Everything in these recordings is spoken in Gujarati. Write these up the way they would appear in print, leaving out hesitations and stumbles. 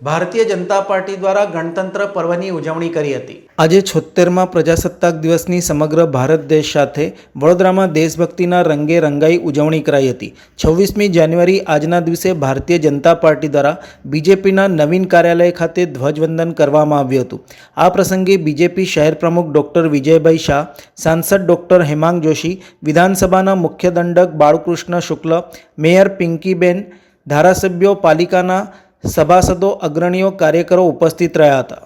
ભારતીય જનતા પાર્ટી દ્વારા ગણતંત્ર પર્વની ઉજવણી કરી હતી। આજે 76મા પ્રજાસત્તાક દિવસની સમગ્ર ભારત દેશ સાથે વડોદરામાં દેશભક્તિના રંગે રંગાઈ ઉજવણી કરાઈ હતી। 26મી જાન્યુઆરી આજના દિવસે ભારતીય જનતા પાર્ટી દ્વારા બીજેપીના નવીન કાર્યાલય ખાતે ધ્વજવંદન કરવામાં આવ્યું હતું। આ પ્રસંગે બીજેપી શહેર પ્રમુખ ડોક્ટર વિજયભાઈ શાહ, સાંસદ ડોક્ટર હેમાંગ જોશી, વિધાનસભાના મુખ્ય દંડક બાળકૃષ્ણ શુક્લ, મેયર પિંકીબેન, ધારાસભ્યો, પાલિકાના સભાસદો, અગ્રણીઓ, કાર્યકરો ઉપસ્થિત રહ્યા હતા।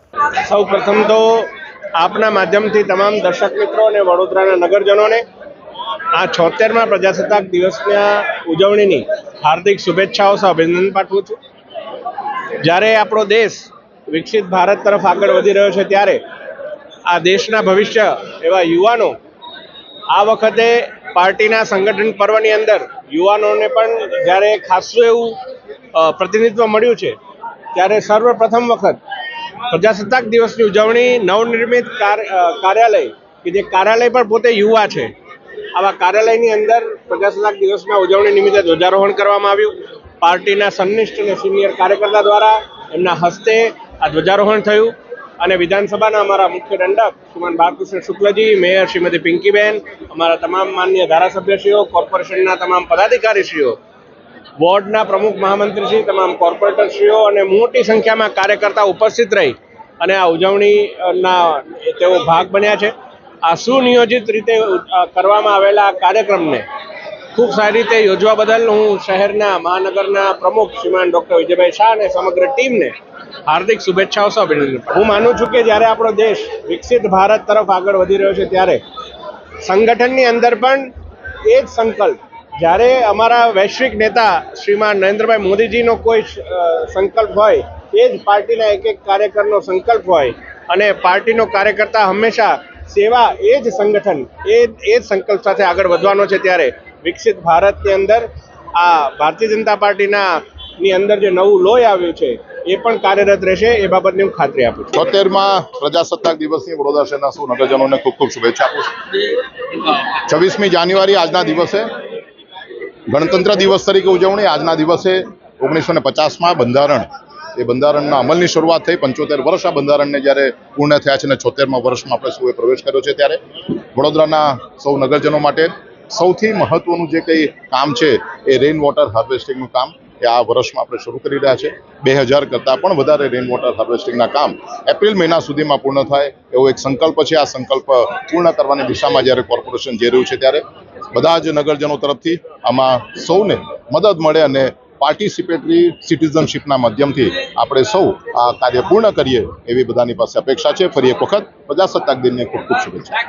સૌ પ્રથમ તો આપના માધ્યમથી તમામ દર્શક મિત્રો અને વડોદરાના નગરજનોને આ 76મા પ્રજાસત્તાક દિવસના ઉજવણીની હાર્દિક શુભેચ્છાઓ સહ અભિનંદન પાઠવું છું। જ્યારે આપણો દેશ વિકસિત ભારત તરફ આગળ વધી રહ્યો છે ત્યારે આ દેશના ભવિષ્ય એવા યુવાનો આ વખતે પાર્ટીના સંગઠન પર્વની અંદર યુવાનોને પણ જ્યારે ખાસું એવું પ્રતિનિધિત્વ મળ્યું છે ત્યારે સર્વપ્રથમ વખત પ્રજાસત્તાક દિવસની ઉજવણી નવનિર્મિત કાર્યાલય કે જે કાર્યાલય પણ પોતે યુવા છે, આવા કાર્યાલયની અંદર પ્રજાસત્તાક દિવસના ઉજવણી નિમિત્તે ધ્વજારોહણ કરવામાં આવ્યું। પાર્ટીના સન્નિષ્ઠ અને સિનિયર કાર્યકર્તા દ્વારા એમના હસ્તે આ ધ્વજારોહણ થયું અને વિધાનસભાના અમારા મુખ્ય દંડક શ્રીમાન બાળકૃષ્ણ શુક્લજી, મેયર શ્રીમતી પિંકીબેન, અમારા તમામ માનનીય ધારાસભ્યશ્રીઓ, કોર્પોરેશનના તમામ પદાધિકારીશ્રીઓ, વોર્ડના પ્રમુખ મહામંત્રીશ્રી, તમામ કોર્પોરેટરશ્રીઓ અને મોટી સંખ્યામાં કાર્યકર્તા ઉપસ્થિત રહી અને આ ઉજવણીના તેઓ ભાગ બન્યા છે। આ સુનિયોજિત રીતે કરવામાં આવેલા કાર્યક્રમને ખૂબ સારી રીતે યોજવા બદલ હું શહેરના મહાનગરના પ્રમુખ શ્રીમાન ડૉક્ટર વિજયભાઈ શાહ અને સમગ્ર ટીમને હાર્દિક શુભેચ્છાઓ સહ અભિનંદન। હું માનું છું કે જ્યારે આપણો દેશ વિકસિત ભારત તરફ આગળ વધી રહ્યો છે ત્યારે સંગઠનની અંદર પણ એ જ સંકલ્પ, જ્યારે અમારા વૈશ્વિક નેતા શ્રીમાન નરેન્દ્રભાઈ મોદીજીનો કોઈ સંકલ્પ હોય એ જ પાર્ટીના એક એક કાર્યકરનો સંકલ્પ હોય અને પાર્ટીનો કાર્યકર્તા હંમેશા સેવા, એ જ સંગઠન એ જ સંકલ્પ સાથે આગળ વધવાનો છે ત્યારે વિકસિત ભારતની અંદર આ ભારતીય જનતા પાર્ટીની અંદર જે નવું લોહી આવ્યું છે એ પણ કાર્યરત રહેશે એ બાબતની હું ખાતરી આપું છું। 76મા પ્રજાસત્તાક દિવસની વડોદરા શહેરના સૌ નગરજનોને ખૂબ ખૂબ શુભેચ્છા આપું છું। 26મી જાન્યુઆરી આજના દિવસે ગણતંત્ર દિવસ તરીકે ઉજવણી, આજના દિવસે 1950માં બંધારણ, એ બંધારણના અમલની શરૂઆત થઈ। 75 વર્ષ આ બંધારણને જ્યારે પૂર્ણ થયા છે અને 76મા વર્ષમાં આપણે સૌએ પ્રવેશ કર્યો છે ત્યારે વડોદરાના સૌ નગરજનો માટે સૌથી મહત્વનું જે કંઈ કામ છે એ રેઇન વોટર હાર્વેસ્ટિંગનું કામ એ આ વર્ષમાં આપણે શરૂ કરી રહ્યા છે। 2000 કરતાં પણ વધારે રેઇન વોટર હાર્વેસ્ટિંગના કામ એપ્રિલ મહિના સુધીમાં પૂર્ણ થાય એવો એક સંકલ્પ છે। આ સંકલ્પ પૂર્ણ કરવાની દિશામાં જ્યારે કોર્પોરેશન જઈ રહ્યું છે ત્યારે બધા જ નગરજનો તરફથી આમાં સૌને મદદ મળે અને પાર્ટિસિપેટરી સિટીઝનશીપના માધ્યમથી આપણે સૌ આ કાર્ય પૂર્ણ કરીએ એવી બધાની પાસે અપેક્ષા છે। ફરી એક વખત પ્રજાસત્તાક દિનની ખૂબ ખૂબ શુભેચ્છા।